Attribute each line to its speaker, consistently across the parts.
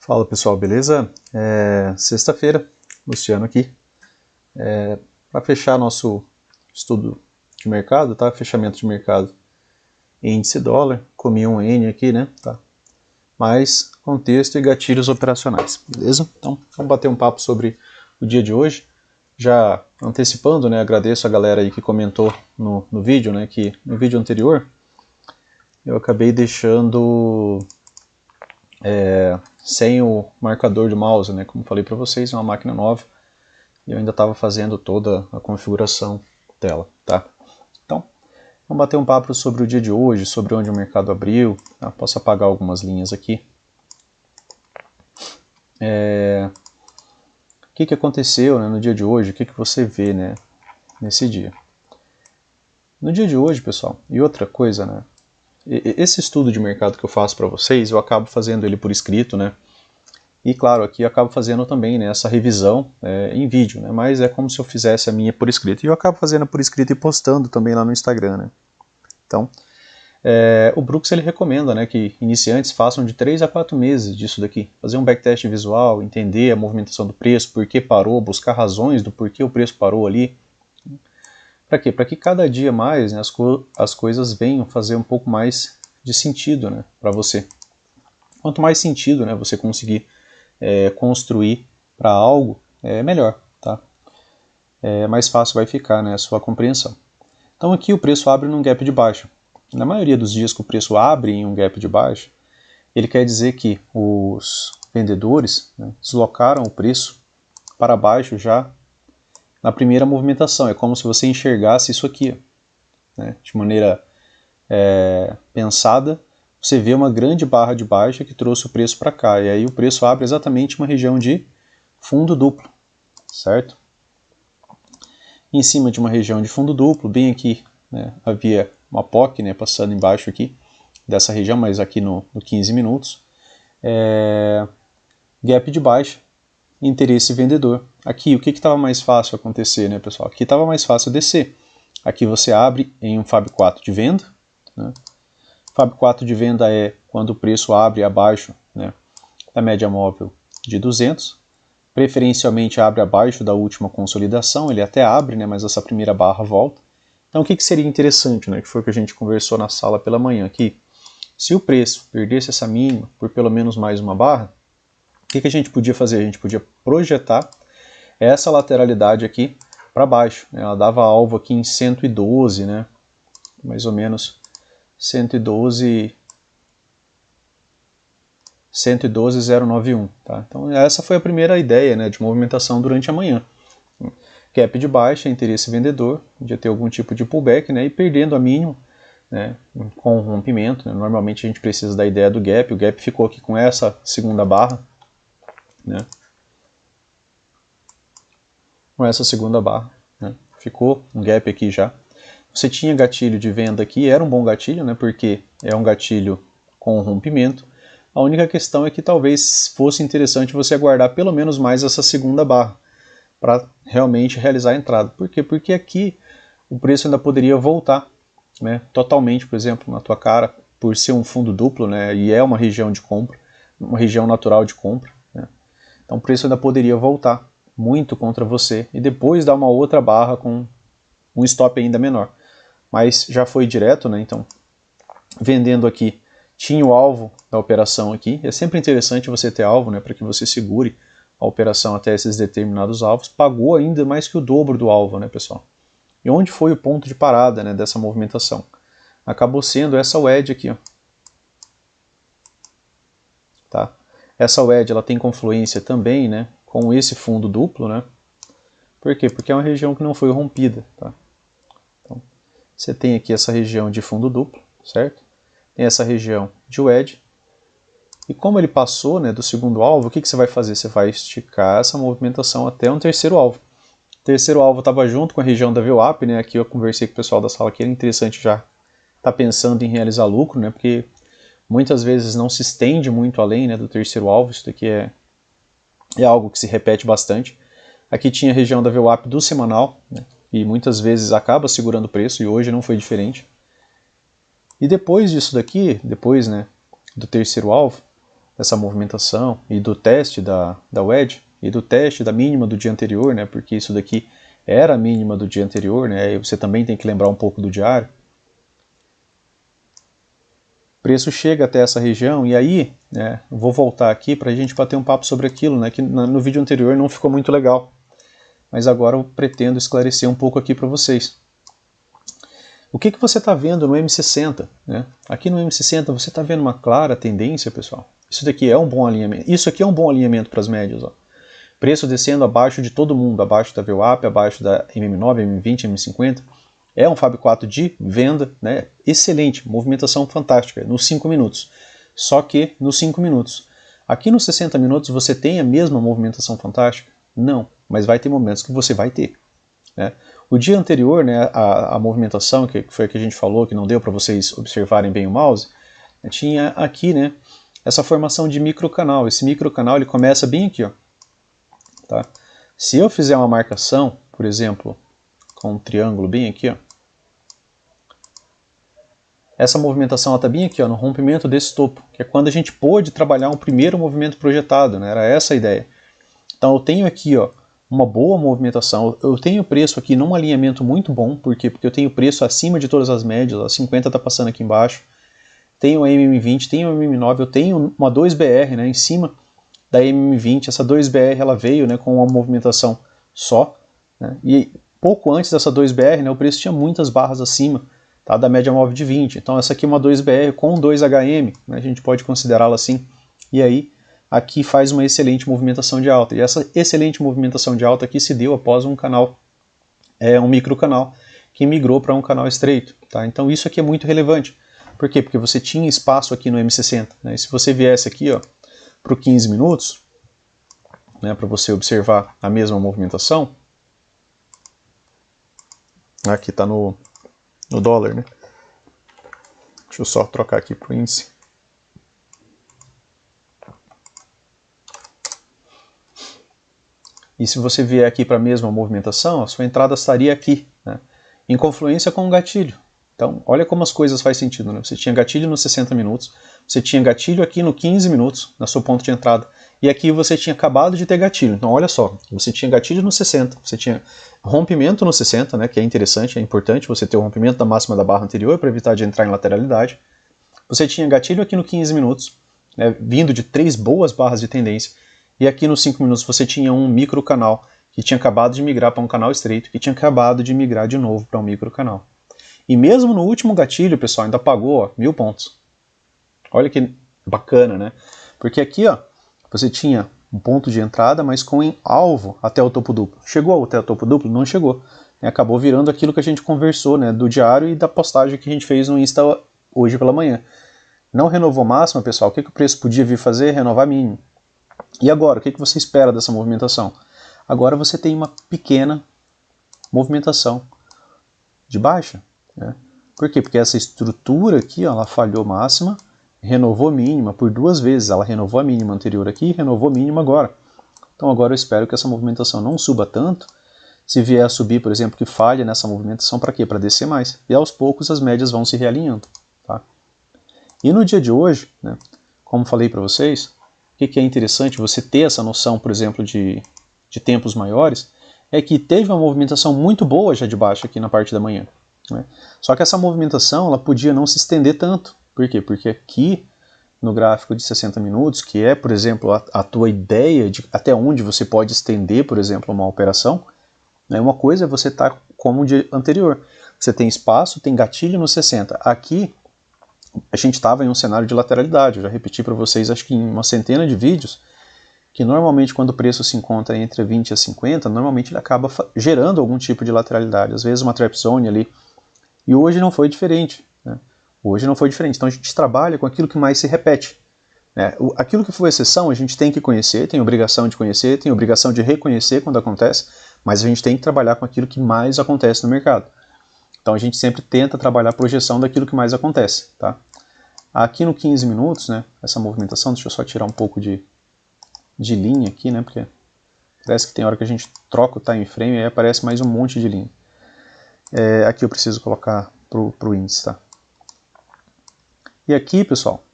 Speaker 1: Fala pessoal, beleza? Sexta-feira, Luciano aqui, para fechar nosso estudo de mercado, tá? Fechamento de mercado em índice dólar, comi um N aqui, né? Tá? Mais contexto e gatilhos operacionais, beleza? Então, vamos bater um papo sobre o dia de hoje. Já antecipando, né? Agradeço a galera aí que comentou no vídeo, né? Que no vídeo anterior eu acabei deixando sem o marcador de mouse, né? Como falei para vocês, é uma máquina nova e eu ainda estava fazendo toda a configuração dela, tá? Então, vamos bater um papo sobre o dia de hoje, sobre onde o mercado abriu, tá? Posso apagar algumas linhas aqui. O que aconteceu, né, no dia de hoje, o que você vê, né, nesse dia? No dia de hoje, pessoal, e outra coisa, né, esse estudo de mercado que eu faço para vocês, eu acabo fazendo ele por escrito, né, e claro, aqui eu acabo fazendo também, né, essa revisão em vídeo, né, mas é como se eu fizesse a minha por escrito, e eu acabo fazendo por escrito e postando também lá no Instagram, né. Então, o Brooks ele recomenda, né, que iniciantes façam de 3 a 4 meses disso daqui, fazer um backtest visual, entender a movimentação do preço, por que parou, buscar razões do porquê o preço parou ali. Para quê? Para que cada dia mais, né, as coisas venham fazer um pouco mais de sentido, né, para você. Quanto mais sentido, né, você conseguir construir para algo, melhor, tá? Mais fácil vai ficar, né, a sua compreensão. Então aqui o preço abre num gap de baixa. Na maioria dos dias que o preço abre em um gap de baixa, ele quer dizer que os vendedores, né, deslocaram o preço para baixo já na primeira movimentação. É como se você enxergasse isso aqui, né, de maneira pensada. Você vê uma grande barra de baixa que trouxe o preço para cá, e aí o preço abre exatamente uma região de fundo duplo, certo? Em cima de uma região de fundo duplo, bem aqui, né, havia uma POC, né, passando embaixo aqui dessa região, mas aqui no 15 minutos, gap de baixa, interesse vendedor. Aqui, o que estava mais fácil acontecer, né, pessoal? Aqui estava mais fácil descer. Aqui você abre em um FAB 4 de venda, né? FAB 4 de venda é quando o preço abre abaixo, né, da média móvel de 200, preferencialmente abre abaixo da última consolidação, ele até abre, né, mas essa primeira barra volta. Então o que seria interessante, né, que foi o que a gente conversou na sala pela manhã aqui, se o preço perdesse essa mínima por pelo menos mais uma barra, o que a gente podia fazer? A gente podia projetar essa lateralidade aqui para baixo, né? Ela dava alvo aqui em 112, né, mais ou menos 112,091, tá? Então essa foi a primeira ideia, né, de movimentação durante a manhã. Gap de baixa, interesse vendedor, podia ter algum tipo de pullback, né, e perdendo a mínima, né, com rompimento, né, normalmente a gente precisa da ideia do gap, o gap ficou aqui com essa segunda barra, né, com essa segunda barra, né, ficou um gap aqui já. Você tinha gatilho de venda aqui, era um bom gatilho, né, porque é um gatilho com rompimento. A única questão é que talvez fosse interessante você aguardar pelo menos mais essa segunda barra para realmente realizar a entrada. Por quê? Porque aqui o preço ainda poderia voltar, né, totalmente, por exemplo, na tua cara, por ser um fundo duplo, né, e é uma região de compra, uma região natural de compra, né. Então o preço ainda poderia voltar muito contra você e depois dar uma outra barra com um stop ainda menor. Mas já foi direto, né, então vendendo aqui, tinha o alvo da operação aqui. É sempre interessante você ter alvo, né, para que você segure a operação até esses determinados alvos. Pagou ainda mais que o dobro do alvo, né, pessoal? E onde foi o ponto de parada, né, dessa movimentação? Acabou sendo essa wedge aqui, ó. Tá? Essa wedge ela tem confluência também, né, com esse fundo duplo, né? Por quê? Porque é uma região que não foi rompida, tá? Então, você tem aqui essa região de fundo duplo, certo? Tem essa região de wedge. E como ele passou, né, do segundo alvo, o que você vai fazer? Você vai esticar essa movimentação até um terceiro alvo. O terceiro alvo estava junto com a região da VWAP, né? Aqui eu conversei com o pessoal da sala que era interessante já estar pensando em realizar lucro, né? Porque muitas vezes não se estende muito além, né, do terceiro alvo. Isso daqui é algo que se repete bastante. Aqui tinha a região da VWAP do semanal, né, e muitas vezes acaba segurando o preço, e hoje não foi diferente. E depois disso daqui, depois, né, do terceiro alvo, dessa movimentação e do teste da wedge e do teste da mínima do dia anterior, né, porque isso daqui era a mínima do dia anterior, né, e você também tem que lembrar um pouco do diário. O preço chega até essa região e aí, né, vou voltar aqui para a gente bater um papo sobre aquilo, né, que no vídeo anterior não ficou muito legal, mas agora eu pretendo esclarecer um pouco aqui para vocês. O que você está vendo no M60? Né? Aqui no M60 você está vendo uma clara tendência, pessoal. Isso daqui é um bom alinhamento. Isso aqui é um bom alinhamento para as médias. Ó. Preço descendo abaixo de todo mundo, abaixo da VWAP, abaixo da MM9, MM20, MM50. É um Fab 4 de venda, né? Excelente, movimentação fantástica, nos 5 minutos. Só que nos 5 minutos. Aqui nos 60 minutos você tem a mesma movimentação fantástica? Não, mas vai ter momentos que você vai ter. Né? O dia anterior, né, a movimentação, que foi a que a gente falou, que não deu para vocês observarem bem o mouse, tinha aqui, né, essa formação de microcanal. Esse microcanal ele começa bem aqui. Ó, tá? Se eu fizer uma marcação, por exemplo, com um triângulo bem aqui, ó, essa movimentação está bem aqui, ó, no rompimento desse topo, que é quando a gente pôde trabalhar um primeiro movimento projetado, né, era essa a ideia. Então eu tenho aqui, ó, uma boa movimentação, eu tenho preço aqui num alinhamento muito bom, por quê? Porque eu tenho preço acima de todas as médias, a 50 está passando aqui embaixo, tenho a MM20, tenho a MM9, eu tenho uma 2BR, né, em cima da MM20, essa 2BR ela veio, né, com uma movimentação só, né, e pouco antes dessa 2BR, né, o preço tinha muitas barras acima, tá, da média móvel de 20, então essa aqui é uma 2BR com 2HM, né, a gente pode considerá-la assim, e aí aqui faz uma excelente movimentação de alta. E essa excelente movimentação de alta aqui se deu após um canal, um microcanal, que migrou para um canal estreito. Tá? Então isso aqui é muito relevante. Por quê? Porque você tinha espaço aqui no M60. Né? E se você viesse aqui para o 15 minutos, né, para você observar a mesma movimentação, aqui está no dólar. Né? Deixa eu só trocar aqui para o índice. E se você vier aqui para a mesma movimentação, a sua entrada estaria aqui, né, em confluência com o gatilho. Então, olha como as coisas fazem sentido. Né? Você tinha gatilho nos 60 minutos, você tinha gatilho aqui no 15 minutos, na sua ponto de entrada, e aqui você tinha acabado de ter gatilho. Então, olha só, você tinha gatilho no 60, você tinha rompimento no 60, né, que é interessante, é importante você ter o rompimento da máxima da barra anterior para evitar de entrar em lateralidade. Você tinha gatilho aqui no 15 minutos, né, vindo de 3 boas barras de tendência, e aqui nos 5 minutos você tinha um microcanal que tinha acabado de migrar para um canal estreito, que tinha acabado de migrar de novo para um microcanal. E mesmo no último gatilho, pessoal, ainda pagou 1000 pontos. Olha que bacana, né? Porque aqui, ó, você tinha um ponto de entrada, mas com alvo até o topo duplo. Chegou até o topo duplo? Não chegou. Acabou virando aquilo que a gente conversou, né, do diário e da postagem que a gente fez no Insta hoje pela manhã. Não renovou máxima, pessoal. O que o preço podia vir fazer? Renovar mínimo. E agora, o que você espera dessa movimentação? Agora você tem uma pequena movimentação de baixa. Né? Por quê? Porque essa estrutura aqui, ó, ela falhou máxima, renovou mínima por 2 vezes. Ela renovou a mínima anterior aqui e renovou a mínima agora. Então agora eu espero que essa movimentação não suba tanto. Se vier a subir, por exemplo, que falhe nessa movimentação, para quê? Para descer mais. E aos poucos as médias vão se realinhando. Tá? E no dia de hoje, né, como falei para vocês, o que é interessante você ter essa noção, por exemplo, de tempos maiores, é que teve uma movimentação muito boa já de baixo aqui na parte da manhã. Né? Só que essa movimentação ela podia não se estender tanto. Por quê? Porque aqui no gráfico de 60 minutos, que é, por exemplo, a tua ideia de até onde você pode estender, por exemplo, uma operação, né? Uma coisa é você estar como o dia anterior. Você tem espaço, tem gatilho no 60. Aqui a gente estava em um cenário de lateralidade. Eu já repeti para vocês, acho que em uma centena de vídeos, que normalmente quando o preço se encontra entre 20 a 50, normalmente ele acaba gerando algum tipo de lateralidade, às vezes uma trap zone ali. E hoje não foi diferente. Né? Hoje não foi diferente. Então a gente trabalha com aquilo que mais se repete. Né? Aquilo que foi exceção a gente tem que conhecer, tem obrigação de conhecer, tem obrigação de reconhecer quando acontece, mas a gente tem que trabalhar com aquilo que mais acontece no mercado. Então a gente sempre tenta trabalhar a projeção daquilo que mais acontece. Tá? Aqui no 15 minutos, né, essa movimentação, deixa eu só tirar um pouco de linha aqui, né, porque parece que tem hora que a gente troca o time frame e aí aparece mais um monte de linha. Aqui eu preciso colocar para o índice. Tá? E aqui, pessoal,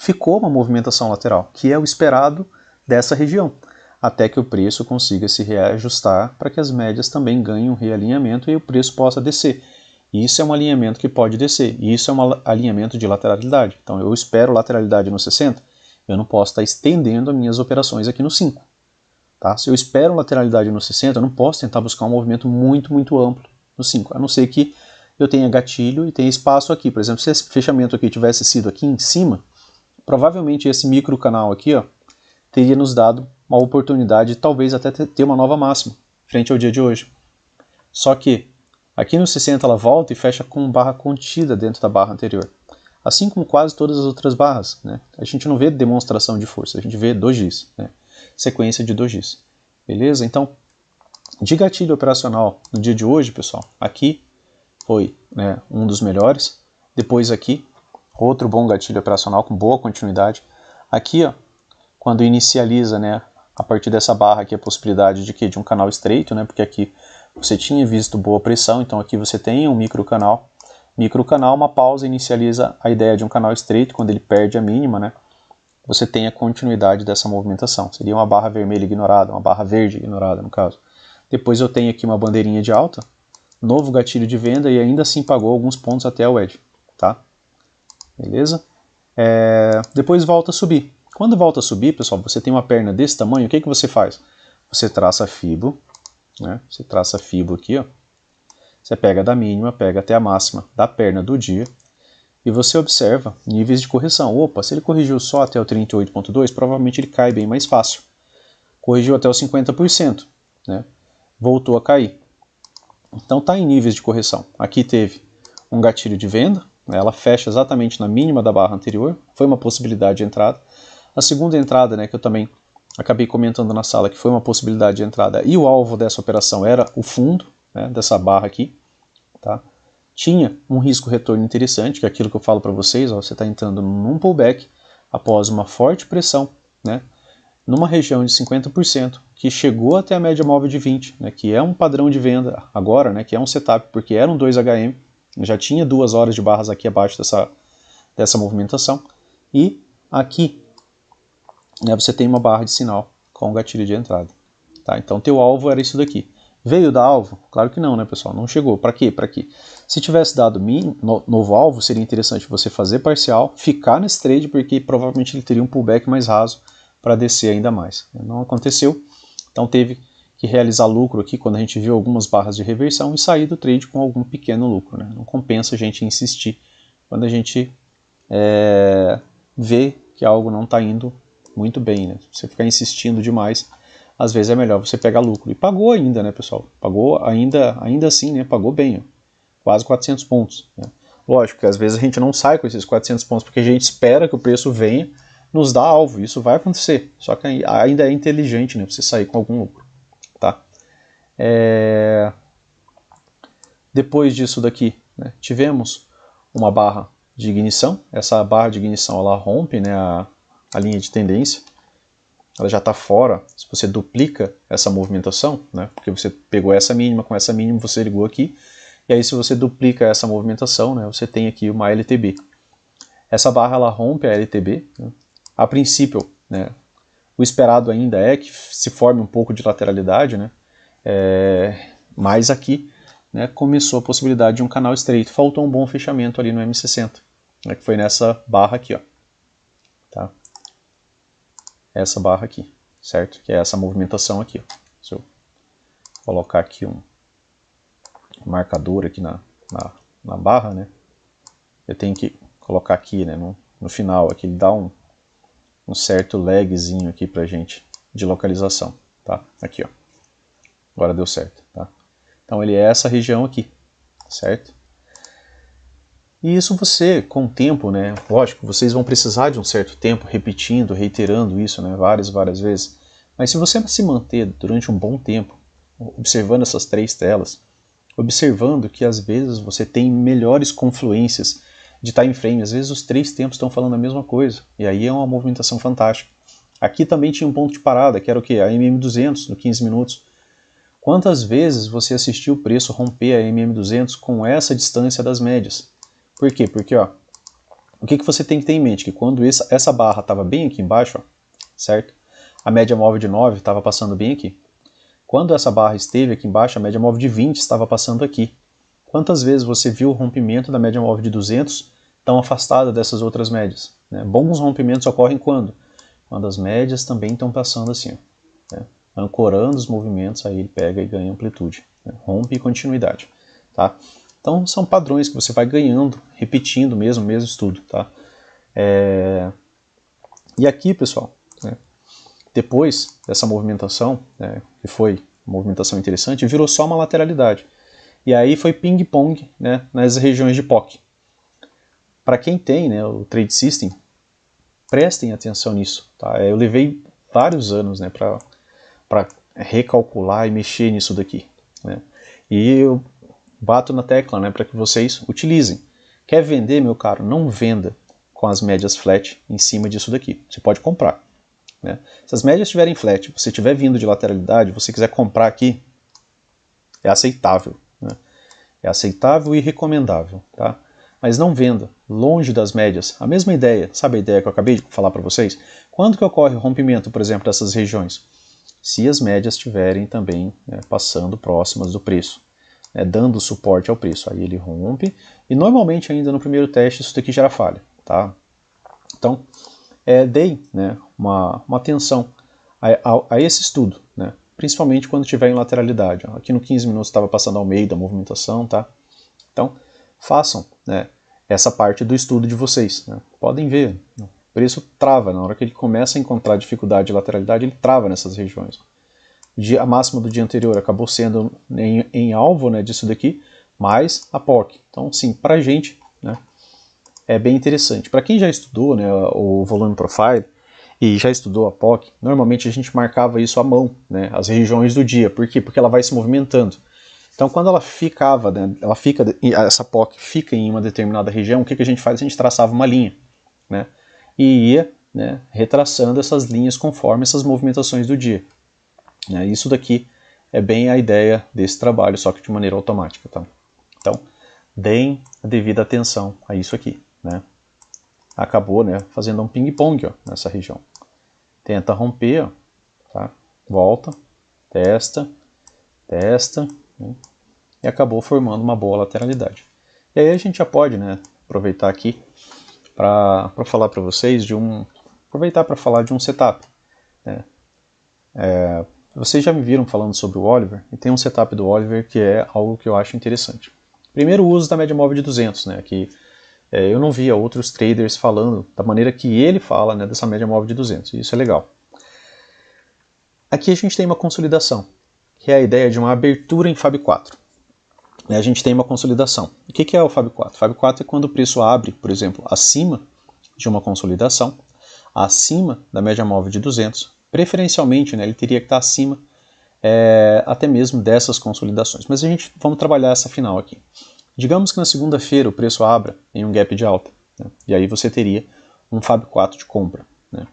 Speaker 1: ficou uma movimentação lateral, que é o esperado dessa região, até que o preço consiga se reajustar para que as médias também ganhem um realinhamento e o preço possa descer. Isso é um alinhamento que pode descer, e isso é um alinhamento de lateralidade. Então eu espero lateralidade no 60, eu não posso estar estendendo as minhas operações aqui no 5. Tá? Se eu espero lateralidade no 60, eu não posso tentar buscar um movimento muito amplo no 5, a não ser que eu tenha gatilho e tenha espaço aqui. Por exemplo, se esse fechamento aqui tivesse sido aqui em cima, provavelmente esse micro canal aqui, ó, teria nos dado uma oportunidade de talvez até ter uma nova máxima frente ao dia de hoje. Só que aqui no 60 ela volta e fecha com barra contida dentro da barra anterior. Assim como quase todas as outras barras, né? A gente não vê demonstração de força, a gente vê dojis, né? Sequência de dojis. Beleza? Então, de gatilho operacional no dia de hoje, pessoal, aqui foi, né, um dos melhores. Depois aqui, outro bom gatilho operacional com boa continuidade. Aqui, ó, quando inicializa, né, a partir dessa barra aqui, a possibilidade de que de um canal estreito, né, porque aqui você tinha visto boa pressão, então aqui você tem um micro canal. Micro canal, uma pausa, inicializa a ideia de um canal estreito, quando ele perde a mínima, né, você tem a continuidade dessa movimentação. Seria uma barra vermelha ignorada, uma barra verde ignorada, no caso. Depois eu tenho aqui uma bandeirinha de alta, novo gatilho de venda e ainda assim pagou alguns pontos até o edge, tá? Beleza? Depois volta a subir. Quando volta a subir, pessoal, você tem uma perna desse tamanho, o que você faz? Você traça fibo, né? Você traça fibo aqui, ó. Você pega da mínima, pega até a máxima da perna do dia e você observa níveis de correção. Opa, se ele corrigiu só até o 38.2, provavelmente ele cai bem mais fácil. Corrigiu até o 50%, né? Voltou a cair. Então está em níveis de correção. Aqui teve um gatilho de venda, né? Ela fecha exatamente na mínima da barra anterior, foi uma possibilidade de entrada. A segunda entrada, né, que eu também acabei comentando na sala, que foi uma possibilidade de entrada, e o alvo dessa operação era o fundo, né, dessa barra aqui, tá? Tinha um risco retorno interessante, que é aquilo que eu falo para vocês, ó, você está entrando num pullback após uma forte pressão, né, numa região de 50%, que chegou até a média móvel de 20, né, que é um padrão de venda agora, né, que é um setup, porque era um 2HM, já tinha 2 horas de barras aqui abaixo dessa movimentação, e aqui, né, você tem uma barra de sinal com gatilho de entrada. Tá? Então teu alvo era isso daqui. Veio dar alvo? Claro que não, né, pessoal? Não chegou. Para quê? Para quê? Se tivesse dado novo alvo, seria interessante você fazer parcial, ficar nesse trade, porque provavelmente ele teria um pullback mais raso para descer ainda mais. Não aconteceu, então teve que realizar lucro aqui quando a gente viu algumas barras de reversão e sair do trade com algum pequeno lucro, né? Não compensa a gente insistir quando a gente vê que algo não está indo muito bem, né? Se você ficar insistindo demais, às vezes é melhor você pegar lucro. E pagou ainda, né, pessoal? Pagou ainda assim, né? Pagou bem, ó. Quase 400 pontos. Né? Lógico que às vezes a gente não sai com esses 400 pontos porque a gente espera que o preço venha nos dar alvo. Isso vai acontecer. Só que ainda é inteligente, né? Você sair com algum lucro. Tá? Depois disso daqui, né, tivemos uma barra de ignição. Essa barra de ignição ela rompe, né, a linha de tendência. Ela já está fora. Se você duplica essa movimentação, né, porque você pegou essa mínima, com essa mínima você ligou aqui, e aí se você duplica essa movimentação, né, você tem aqui uma LTB. Essa barra ela rompe a LTB. Né. A princípio, né, o esperado ainda é que se forme um pouco de lateralidade, né, mas aqui, né, começou a possibilidade de um canal estreito. Faltou um bom fechamento ali no M60, né, que foi nessa barra aqui, ó. Tá? Essa barra aqui, certo? Que é essa movimentação aqui, ó. Se eu colocar aqui um marcador aqui na barra, né, eu tenho que colocar aqui, né, no final, aqui ele dá um certo lagzinho aqui pra gente de localização, tá? Aqui, ó. Agora deu certo, tá? Então ele é essa região aqui, certo? E isso você, com o tempo, né, lógico, vocês vão precisar de um certo tempo repetindo, reiterando isso, né, várias vezes. Mas se você se manter durante um bom tempo, observando essas 3 telas, observando que às vezes você tem melhores confluências de time frame, às vezes os 3 tempos estão falando a mesma coisa, e aí é uma movimentação fantástica. Aqui também tinha um ponto de parada, que era o quê? A MM200, no 15 minutos. Quantas vezes você assistiu o preço romper a MM200 com essa distância das médias? Por quê? Porque ó, o que você tem que ter em mente? Que quando essa barra estava bem aqui embaixo, ó, certo? A média móvel de 9 estava passando bem aqui. Quando essa barra esteve aqui embaixo, a média móvel de 20 estava passando aqui. Quantas vezes você viu o rompimento da média móvel de 200 tão afastada dessas outras médias? Né? Bons rompimentos ocorrem quando? Quando as médias também estão passando assim, ó, né? Ancorando os movimentos, aí ele pega e ganha amplitude, né? Rompe e continuidade. Tá? Então são padrões que você vai ganhando, repetindo mesmo estudo. Tá? E aqui, pessoal, né, depois dessa movimentação, né, que foi uma movimentação interessante, virou só uma lateralidade. E aí foi ping-pong, né, nas regiões de POC. Para quem tem, né, o Trade System, prestem atenção nisso. Tá? Eu levei vários anos, né, para recalcular e mexer nisso daqui. Né? E eu bato na tecla, né, para que vocês utilizem. Quer vender, meu caro? Não venda com as médias flat em cima disso daqui. Você pode comprar. Né? Se as médias estiverem flat, você estiver vindo de lateralidade, você quiser comprar aqui, é aceitável. Né? É aceitável e recomendável. Tá? Mas não venda longe das médias. A mesma ideia, sabe a ideia que eu acabei de falar para vocês? Quando que ocorre o rompimento, por exemplo, dessas regiões? Se as médias estiverem também, né, passando próximas do preço, né, dando suporte ao preço. Aí ele rompe e normalmente ainda no primeiro teste isso daqui gera falha. Tá? Então, deem, né, uma atenção a esse estudo, né, principalmente quando estiver em lateralidade. Aqui no 15 minutos estava passando ao meio da movimentação. Tá? Então, façam, né, essa parte do estudo de vocês. Né? Podem ver, o preço trava, na hora que ele começa a encontrar dificuldade de lateralidade, ele trava nessas regiões. A máxima do dia anterior acabou sendo em alvo, né, disso daqui, mais a POC. Então, sim, para a gente, né, é bem interessante. Para quem já estudou, né, o Volume Profile e já estudou a POC, normalmente a gente marcava isso à mão, né, as regiões do dia. Por quê? Porque ela vai se movimentando. Então, quando ela ficava, né, essa POC fica em uma determinada região, o que a gente faz? A gente traçava uma linha, né, e ia, né, retraçando essas linhas conforme essas movimentações do dia. Né, isso daqui é bem a ideia desse trabalho, só que de maneira automática. Tá? Então, deem a devida atenção a isso aqui. Né? Acabou, né, fazendo um ping-pong nessa região. Tenta romper, ó, tá? Volta, testa, né? E acabou formando uma boa lateralidade. E aí a gente já pode, né, aproveitar aqui para falar para vocês aproveitar para falar de um setup. Né? Vocês já me viram falando sobre o Oliver, e tem um setup do Oliver que é algo que eu acho interessante. Primeiro, o uso da média móvel de 200, né, que eu não via outros traders falando da maneira que ele fala, né, dessa média móvel de 200, e isso é legal. Aqui a gente tem uma consolidação, que é a ideia de uma abertura em Fab 4. A gente tem uma consolidação. O que é o Fab 4? Fab 4 é quando o preço abre, por exemplo, acima de uma consolidação, acima da média móvel de 200, preferencialmente, né, ele teria que estar acima até mesmo dessas consolidações. Mas vamos trabalhar essa final aqui. Digamos que na segunda-feira o preço abra em um gap de alta, né, e aí você teria um Fab 4 de compra. Né.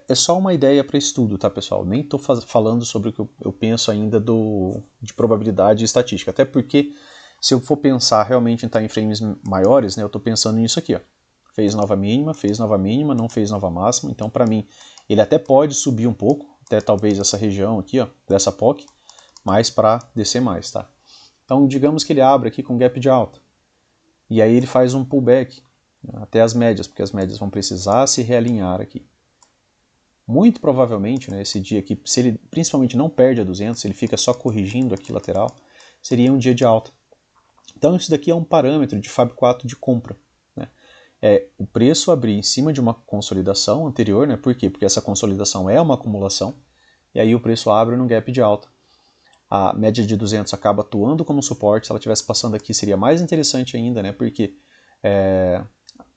Speaker 1: É só uma ideia para estudo, tá, pessoal? Nem estou falando sobre o que eu penso ainda de probabilidade e estatística, até porque se eu for pensar realmente em time frames maiores, né, eu estou pensando nisso aqui, ó. Fez nova mínima, não fez nova máxima, então para mim ele até pode subir um pouco, até talvez essa região aqui, ó, dessa POC, mas para descer mais, tá? Então digamos que ele abre aqui com gap de alta, e aí ele faz um pullback, né, até as médias, porque as médias vão precisar se realinhar aqui. Muito provavelmente, né, esse dia aqui, se ele principalmente não perde a 200, ele fica só corrigindo aqui lateral, seria um dia de alta. Então isso daqui é um parâmetro de Fab 4 de compra. Né? O preço abrir em cima de uma consolidação anterior, né? Por quê? Porque essa consolidação é uma acumulação, e aí o preço abre num gap de alta. A média de 200 acaba atuando como suporte, se ela estivesse passando aqui seria mais interessante ainda, né? Porque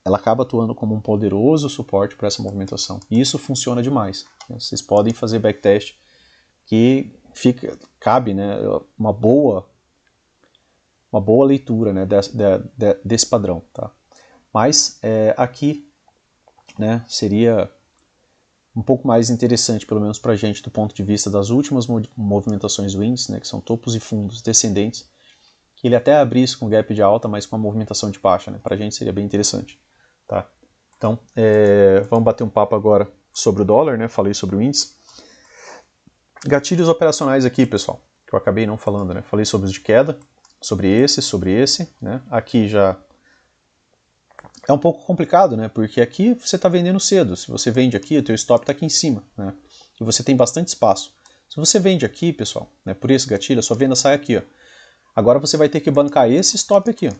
Speaker 1: ela acaba atuando como um poderoso suporte para essa movimentação. E isso funciona demais. Né? Vocês podem fazer backtest que cabe, né, uma boa leitura, né, desse padrão. Tá? Mas aqui, né, seria um pouco mais interessante, pelo menos para a gente, do ponto de vista das últimas movimentações do índice, né, que são topos e fundos descendentes, que ele até abrisse com gap de alta, mas com a movimentação de baixa. Né, para a gente seria bem interessante. tá? Então, vamos bater um papo agora sobre o dólar, né? Falei sobre o índice. Gatilhos operacionais aqui, pessoal, que eu acabei não falando, né? Falei sobre os de queda, sobre esse, né? Aqui já é um pouco complicado, né? Porque aqui você está vendendo cedo. Se você vende aqui, o teu stop está aqui em cima, né? E você tem bastante espaço. Se você vende aqui, pessoal, né, por esse gatilho, a sua venda sai aqui, ó. Agora você vai ter que bancar esse stop aqui, ó.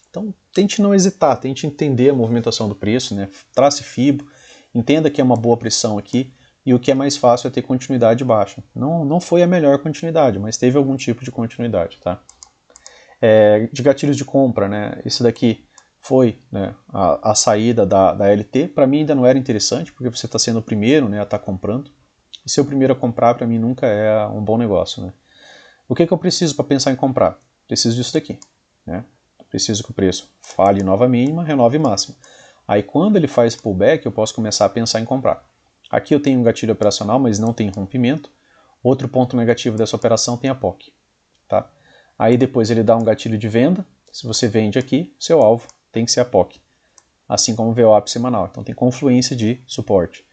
Speaker 1: Então, tente não hesitar, tente entender a movimentação do preço, né? Trace FIBO, entenda que é uma boa pressão aqui, e o que é mais fácil é ter continuidade baixa. Não foi a melhor continuidade, mas teve algum tipo de continuidade, tá? De gatilhos de compra, né? Esse daqui foi, né, a saída da LT. Para mim ainda não era interessante, porque você está sendo o primeiro, né, a estar comprando. E ser o primeiro a comprar, para mim, nunca é um bom negócio, né? O que eu preciso para pensar em comprar? Preciso disso daqui, né? Preciso que o preço fale nova mínima, renove máxima. Aí quando ele faz pullback, eu posso começar a pensar em comprar. Aqui eu tenho um gatilho operacional, mas não tem rompimento. Outro ponto negativo dessa operação tem a POC, tá? Aí depois ele dá um gatilho de venda. Se você vende aqui, seu alvo tem que ser a POC. Assim como o VWAP semanal. Então tem confluência de suporte.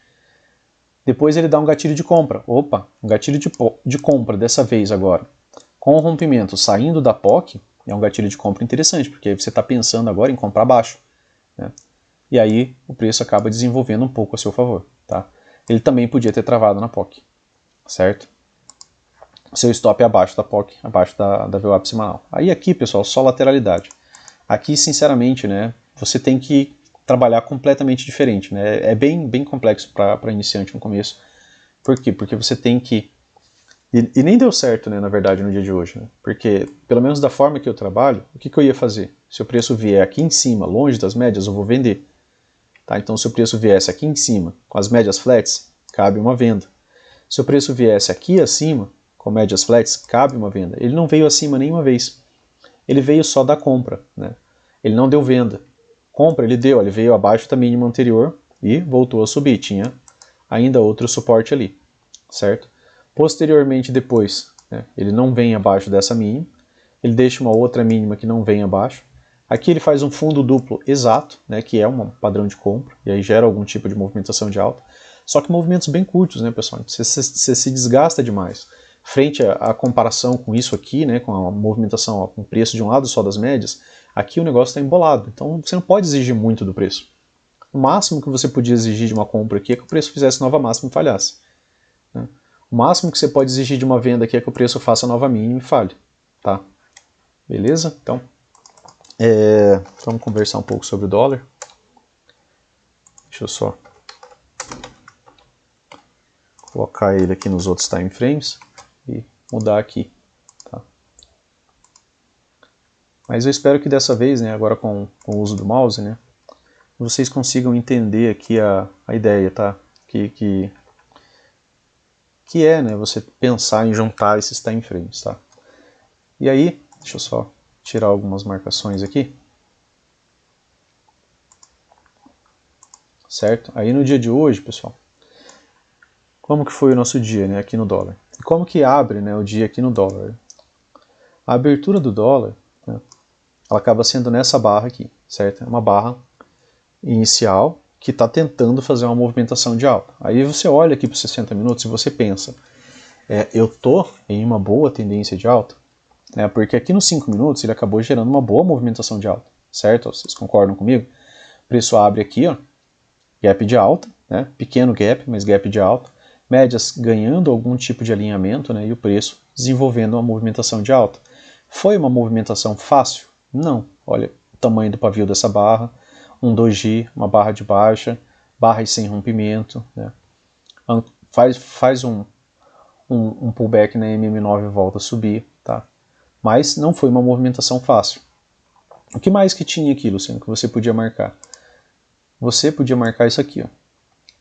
Speaker 1: Depois ele dá um gatilho de compra. Opa, um gatilho de compra dessa vez agora. Com o rompimento saindo da POC, é um gatilho de compra interessante, porque aí você está pensando agora em comprar baixo, né? E aí o preço acaba desenvolvendo um pouco a seu favor, tá? Ele também podia ter travado na POC, certo? Seu stop é abaixo da POC, abaixo da VWAP semanal. Aí aqui, pessoal, só lateralidade. Aqui, sinceramente, né, você tem que trabalhar completamente diferente, né? É bem complexo para iniciante no começo. Por quê? Porque você tem que... E nem deu certo, né, na verdade, no dia de hoje, né? Porque, pelo menos da forma que eu trabalho, o que eu ia fazer? Se o preço vier aqui em cima, longe das médias, eu vou vender. Tá? Então, se o preço viesse aqui em cima, com as médias flats, cabe uma venda. Se o preço viesse aqui acima, com médias flats, cabe uma venda. Ele não veio acima nenhuma vez. Ele veio só da compra, né? Ele não deu venda. Compra ele deu, ele veio abaixo da mínima anterior e voltou a subir. Tinha ainda outro suporte ali, certo? Posteriormente, depois, né, ele não vem abaixo dessa mínima. Ele deixa uma outra mínima que não vem abaixo. Aqui ele faz um fundo duplo exato, né, que é um padrão de compra, e aí gera algum tipo de movimentação de alta. Só que movimentos bem curtos, né, pessoal? Você se desgasta demais. Frente à comparação com isso aqui, né, com a movimentação, ó, com o preço de um lado só das médias, aqui o negócio está embolado. Então você não pode exigir muito do preço. O máximo que você podia exigir de uma compra aqui é que o preço fizesse nova máxima e falhasse, né? O máximo que você pode exigir de uma venda aqui é que o preço faça nova mínima e falhe, tá? Beleza? Então, vamos conversar um pouco sobre o dólar. Deixa eu só colocar ele aqui nos outros time frames e mudar aqui, tá? Mas eu espero que dessa vez, né, agora com o uso do mouse, né, vocês consigam entender aqui a ideia, tá? Que é, né, você pensar em juntar esses time frames, tá? E aí, deixa eu só tirar algumas marcações aqui. Certo? Aí no dia de hoje, pessoal, como que foi o nosso dia, né, aqui no dólar? E como que abre, né, o dia aqui no dólar? A abertura do dólar, né, ela acaba sendo nessa barra aqui, certo? É uma barra inicial que está tentando fazer uma movimentação de alta. Aí você olha aqui para os 60 minutos e você pensa, eu tô em uma boa tendência de alta, né, porque aqui nos 5 minutos ele acabou gerando uma boa movimentação de alta, certo? Vocês concordam comigo? O preço abre aqui, ó, gap de alta, né, pequeno gap, mas gap de alta, médias ganhando algum tipo de alinhamento, né, e o preço desenvolvendo uma movimentação de alta. Foi uma movimentação fácil? Não. Olha o tamanho do pavio dessa barra, um doji, uma barra de baixa, barras sem rompimento, né, faz um pullback na MM9 e volta a subir, tá? Mas não foi uma movimentação fácil. O que mais que tinha aqui, Luciano, que você podia marcar? Você podia marcar isso aqui, ó.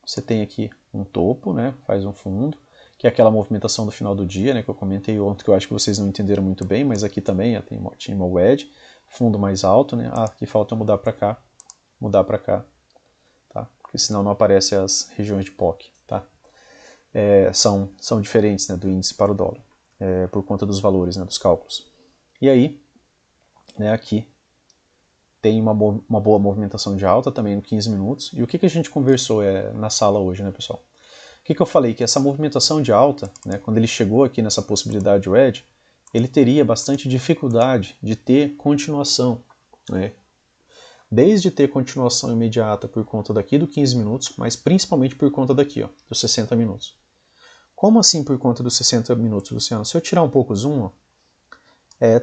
Speaker 1: Você tem aqui um topo, né, faz um fundo, que é aquela movimentação do final do dia, né, que eu comentei ontem, que eu acho que vocês não entenderam muito bem, mas aqui também tinha uma wedge, fundo mais alto, né, aqui falta mudar para cá, tá, porque senão não aparecem as regiões de POC, tá. São diferentes, né, do índice para o dólar, por conta dos valores, né, dos cálculos. E aí, né, aqui tem uma boa movimentação de alta também no 15 minutos. E o que a gente conversou na sala hoje, né, pessoal? O que eu falei? Que essa movimentação de alta, né, quando ele chegou aqui nessa possibilidade wedge, ele teria bastante dificuldade de ter continuação, né? Desde ter continuação imediata por conta daqui do 15 minutos, mas principalmente por conta daqui, ó, dos 60 minutos. Como assim por conta dos 60 minutos, Luciano? Se eu tirar um pouco o zoom, ó,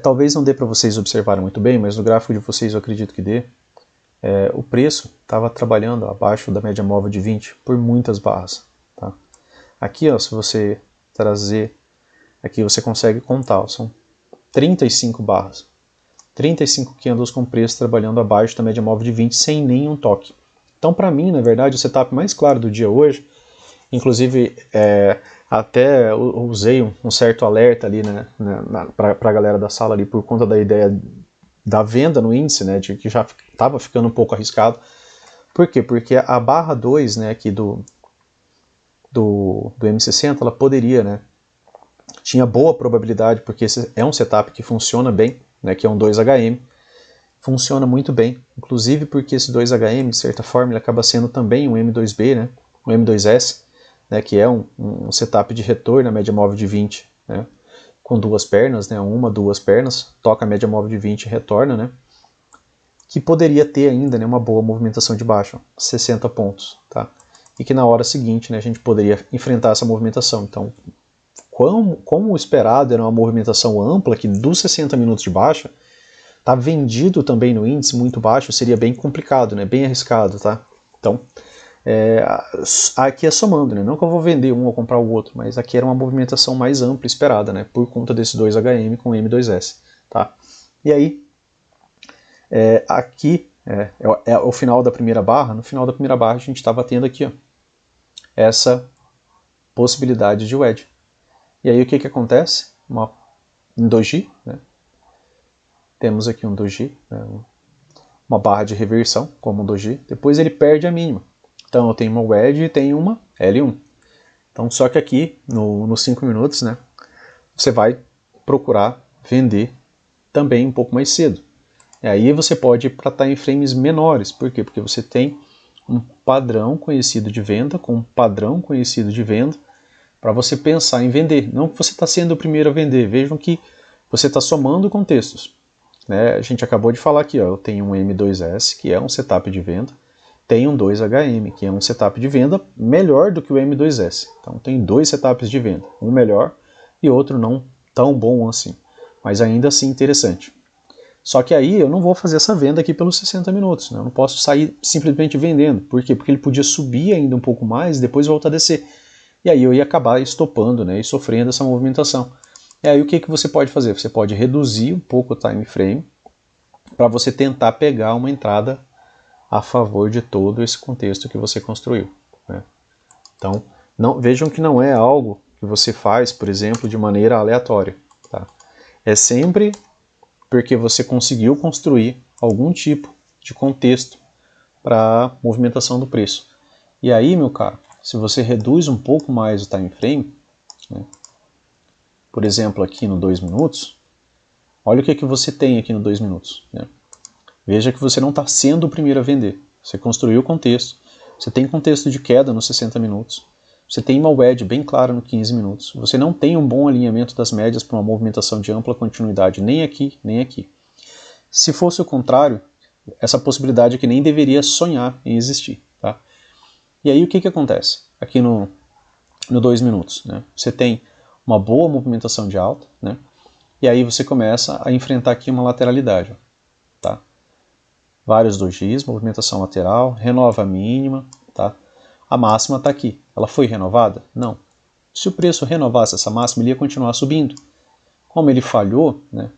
Speaker 1: talvez não dê para vocês observarem muito bem, mas no gráfico de vocês eu acredito que dê. O preço estava trabalhando abaixo da média móvel de 20 por muitas barras. Tá? Aqui, ó, se você trazer, aqui você consegue contar, ó, são 35 barras. 35 candles com preço trabalhando abaixo da média móvel de 20 sem nenhum toque. Então, para mim, na verdade, o setup mais claro do dia hoje, inclusive até usei um certo alerta ali, né, para a galera da sala ali por conta da ideia da venda no índice, né, de que já estava ficando um pouco arriscado. Por quê? Porque a barra 2, né, aqui do M60, ela poderia, né, tinha boa probabilidade, porque esse é um setup que funciona bem, né, que é um 2HM, funciona muito bem, inclusive porque esse 2HM, de certa forma, ele acaba sendo também um M2B, né, um M2S, né, que é um setup de retorno na média móvel de 20, né, com duas pernas, né, duas pernas, toca a média móvel de 20 e retorna, né, que poderia ter ainda, né, uma boa movimentação de baixo, 60 pontos, tá? E que na hora seguinte, né, a gente poderia enfrentar essa movimentação. Então, como o esperado era uma movimentação ampla, que dos 60 minutos de baixa, tá vendido também no índice muito baixo, seria bem complicado, né, bem arriscado, tá? Então, aqui é somando, né? Não que eu vou vender um ou comprar o outro, mas aqui era uma movimentação mais ampla esperada, né? Por conta desse 2HM com M2S, tá? E aí, aqui é o final da primeira barra. No final da primeira barra a gente estava tendo aqui, ó, essa possibilidade de wedge. E aí o que acontece? Um doji, né? Temos aqui um doji, né? Uma barra de reversão, como um doji. Depois ele perde a mínima. Então eu tenho uma wedge e tenho uma L1. Então só que aqui, nos 5 minutos, né, você vai procurar vender também um pouco mais cedo. E aí você pode ir para time frames menores. Por quê? Porque você tem um padrão conhecido de venda, com um padrão conhecido de venda, para você pensar em vender. Não que você está sendo o primeiro a vender. Vejam que você está somando contextos. Né? A gente acabou de falar aqui, ó, eu tenho um M2S, que é um setup de venda, tem um 2HM, que é um setup de venda melhor do que o M2S. Então tem dois setups de venda, um melhor e outro não tão bom assim, mas ainda assim interessante. Só que aí eu não vou fazer essa venda aqui pelos 60 minutos, né? Eu não posso sair simplesmente vendendo. Por quê? Porque ele podia subir ainda um pouco mais e depois voltar a descer. E aí eu ia acabar estopando, né, e sofrendo essa movimentação. E aí o que você pode fazer? Você pode reduzir um pouco o time frame para você tentar pegar uma entrada a favor de todo esse contexto que você construiu, né? Então, vejam que não é algo que você faz, por exemplo, de maneira aleatória, tá? É sempre porque você conseguiu construir algum tipo de contexto para a movimentação do preço. E aí, meu caro, se você reduz um pouco mais o time frame, né, por exemplo, aqui no 2 minutos, olha o que você tem aqui no 2 minutos, né? Veja que você não está sendo o primeiro a vender. Você construiu o contexto, você tem contexto de queda nos 60 minutos, você tem uma wedge bem clara no 15 minutos, você não tem um bom alinhamento das médias para uma movimentação de ampla continuidade, nem aqui, nem aqui. Se fosse o contrário, essa possibilidade aqui nem deveria sonhar em existir, tá? E aí o que acontece? Aqui no 2 minutos, né? Você tem uma boa movimentação de alta, né? E aí você começa a enfrentar aqui uma lateralidade, tá? Vários dojis, movimentação lateral, renova a mínima, tá? A máxima está aqui. Ela foi renovada? Não. Se o preço renovasse essa máxima, ele ia continuar subindo. Como ele falhou, né,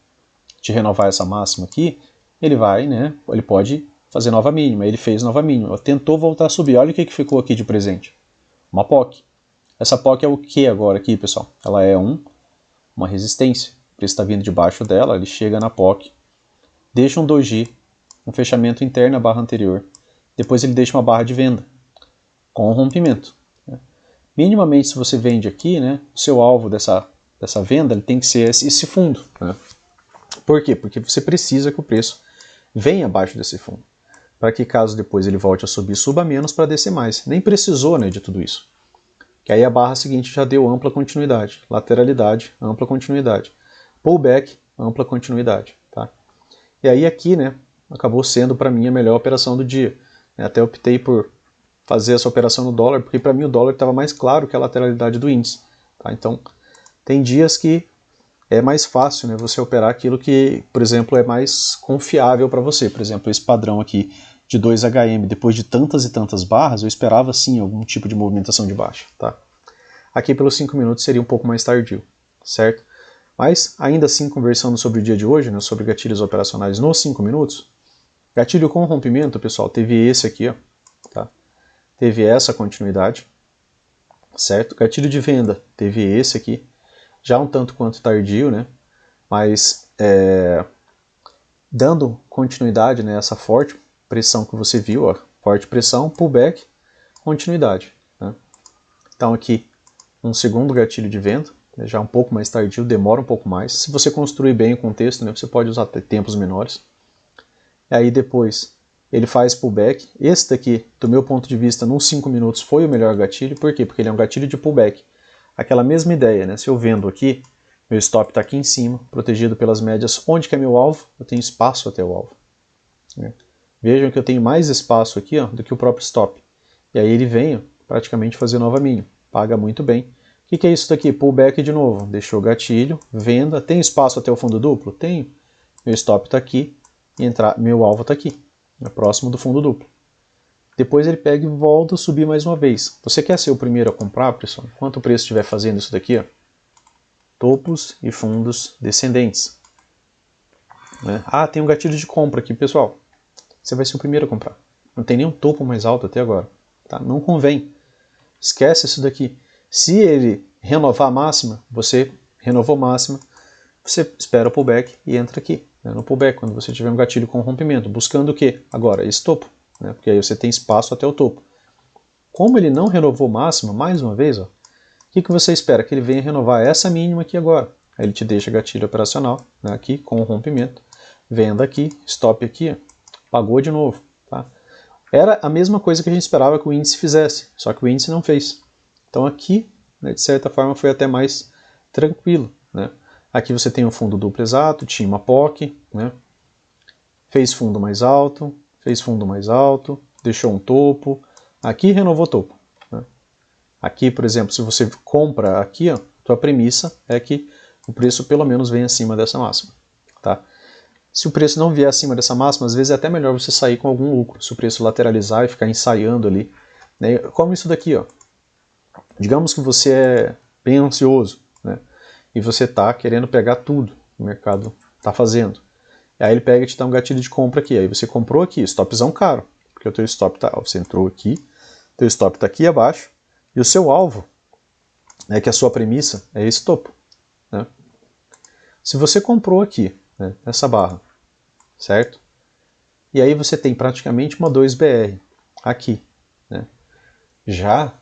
Speaker 1: de renovar essa máxima aqui, ele vai, né, ele pode fazer nova mínima. Ele fez nova mínima, tentou voltar a subir. Olha o que ficou aqui de presente. Uma POC. Essa POC é o que agora aqui, pessoal? Ela é uma resistência. O preço está vindo debaixo dela, ele chega na POC, deixa um doji, um fechamento interno à barra anterior. Depois ele deixa uma barra de venda, com um rompimento. Né? Minimamente, se você vende aqui, né, o seu alvo dessa venda ele tem que ser esse fundo. Né? Por quê? Porque você precisa que o preço vem abaixo desse fundo, para que caso depois ele volte a subir, suba menos para descer mais. Nem precisou, né, de tudo isso. Que aí a barra seguinte já deu ampla continuidade, lateralidade, ampla continuidade, pullback, ampla continuidade, tá? E aí aqui, né, acabou sendo para mim a melhor operação do dia. Até optei por fazer essa operação no dólar, porque para mim o dólar estava mais claro que a lateralidade do índice, tá? Então, tem dias que é mais fácil, né, você operar aquilo que, por exemplo, é mais confiável para você. Por exemplo, esse padrão aqui de 2HM, depois de tantas e tantas barras, eu esperava sim algum tipo de movimentação de baixa, tá? Aqui pelos 5 minutos seria um pouco mais tardio, certo? Mas, ainda assim, conversando sobre o dia de hoje, né, sobre gatilhos operacionais nos 5 minutos, gatilho com rompimento, pessoal, teve esse aqui, ó, tá? Teve essa continuidade, certo? Gatilho de venda, teve esse aqui, já um tanto quanto tardio, né? Mas, dando continuidade, né, essa forte pressão que você viu, ó, forte pressão, pullback, continuidade, né? Então aqui, um segundo gatilho de venda, já um pouco mais tardio, demora um pouco mais. Se você construir bem o contexto, né, você pode usar tempos menores. E aí depois ele faz pullback. Esse daqui, do meu ponto de vista, nos 5 minutos foi o melhor gatilho. Por quê? Porque ele é um gatilho de pullback. Aquela mesma ideia, né? Se eu vendo aqui, meu stop está aqui em cima, protegido pelas médias. Onde que é meu alvo? Eu tenho espaço até o alvo, né? Vejam que eu tenho mais espaço aqui, ó, do que o próprio stop. E aí ele vem, ó, praticamente fazer nova mínima. Paga muito bem. O que é isso daqui? Pullback de novo. Deixou o gatilho, venda. Tem espaço até o fundo duplo? Tenho. Meu stop está aqui e meu alvo está aqui, próximo do fundo duplo. Depois ele pega e volta a subir mais uma vez. Você quer ser o primeiro a comprar, pessoal? Enquanto o preço estiver fazendo isso daqui, ó, topos e fundos descendentes, né? Ah, tem um gatilho de compra aqui, pessoal. Você vai ser o primeiro a comprar. Não tem nenhum topo mais alto até agora, tá? Não convém. Esquece isso daqui. Se ele renovar a máxima, você renovou máxima, você espera o pullback e entra aqui, né, no pullback, quando você tiver um gatilho com rompimento. Buscando o quê? Agora, esse topo, né, porque aí você tem espaço até o topo. Como ele não renovou máxima, mais uma vez, ó, o que você espera? Que ele venha renovar essa mínima aqui agora. Aí ele te deixa gatilho operacional, né, aqui com o rompimento. Venda aqui, stop aqui, ó, pagou de novo, tá? Era a mesma coisa que a gente esperava que o índice fizesse, só que o índice não fez. Então aqui, né, de certa forma, foi até mais tranquilo, né? Aqui você tem um fundo duplo exato, tinha uma POC, né? Fez fundo mais alto, deixou um topo, aqui renovou topo, né? Aqui, por exemplo, se você compra aqui, ó, tua premissa é que o preço pelo menos vem acima dessa máxima, tá? Se o preço não vier acima dessa máxima, às vezes é até melhor você sair com algum lucro, se o preço lateralizar e ficar ensaiando ali, né? Como isso daqui, ó. Digamos que você é bem ansioso, né? E você está querendo pegar tudo que o mercado está fazendo. E aí ele pega e te dá um gatilho de compra aqui. Aí você comprou aqui, stopzão caro, porque o teu stop tá, você entrou aqui, teu stop está aqui abaixo, e o seu alvo, né, que a sua premissa é esse topo, né? Se você comprou aqui, né, nessa barra, certo? E aí você tem praticamente uma 2BR aqui, né? Já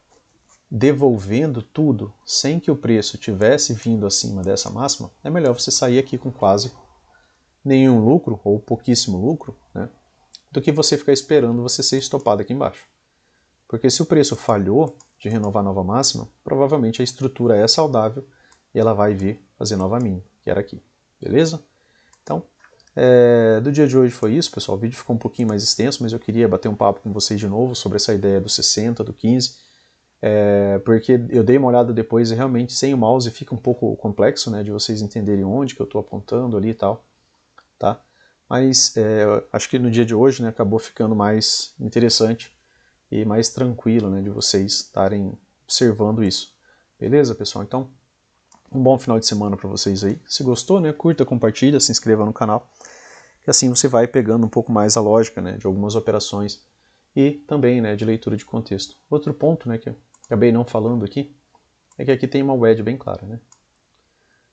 Speaker 1: devolvendo tudo sem que o preço tivesse vindo acima dessa máxima, é melhor você sair aqui com quase nenhum lucro, ou pouquíssimo lucro, né, do que você ficar esperando você ser estopado aqui embaixo. Porque se o preço falhou de renovar nova máxima, provavelmente a estrutura é saudável e ela vai vir fazer nova mínima, que era aqui. Beleza? Então, do dia de hoje foi isso, pessoal. O vídeo ficou um pouquinho mais extenso, mas eu queria bater um papo com vocês de novo sobre essa ideia do 60, do 15, porque eu dei uma olhada depois e realmente sem o mouse fica um pouco complexo, né, de vocês entenderem onde que eu estou apontando ali e tal, tá? Mas acho que no dia de hoje, né, acabou ficando mais interessante e mais tranquilo, né, de vocês estarem observando isso. Beleza, pessoal? Então, um bom final de semana para vocês aí. Se gostou, né, curta, compartilha, se inscreva no canal, que assim você vai pegando um pouco mais a lógica, né, de algumas operações e também, né, de leitura de contexto. Outro ponto, né, que eu acabei não falando aqui, é que aqui tem uma wedge bem clara, né?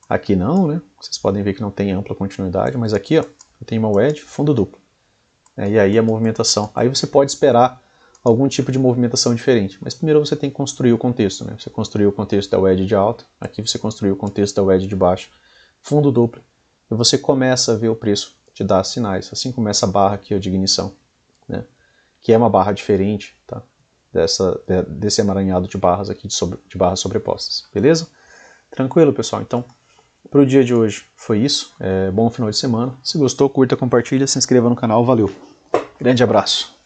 Speaker 1: Aqui não, né? Vocês podem ver que não tem ampla continuidade, mas aqui, ó, tem uma wedge, fundo duplo. E aí a movimentação. Aí você pode esperar algum tipo de movimentação diferente, mas primeiro você tem que construir o contexto, né? Você construiu o contexto da wedge de alta, aqui você construiu o contexto da wedge de baixo, fundo duplo, e você começa a ver o preço te dar sinais, assim como essa barra aqui ó, de ignição, né? Que é uma barra diferente, tá? Desse emaranhado de barras aqui, de barras sobrepostas, beleza? Tranquilo, pessoal? Então, para o dia de hoje foi isso. Bom final de semana. Se gostou, curta, compartilha, se inscreva no canal. Valeu! Grande abraço!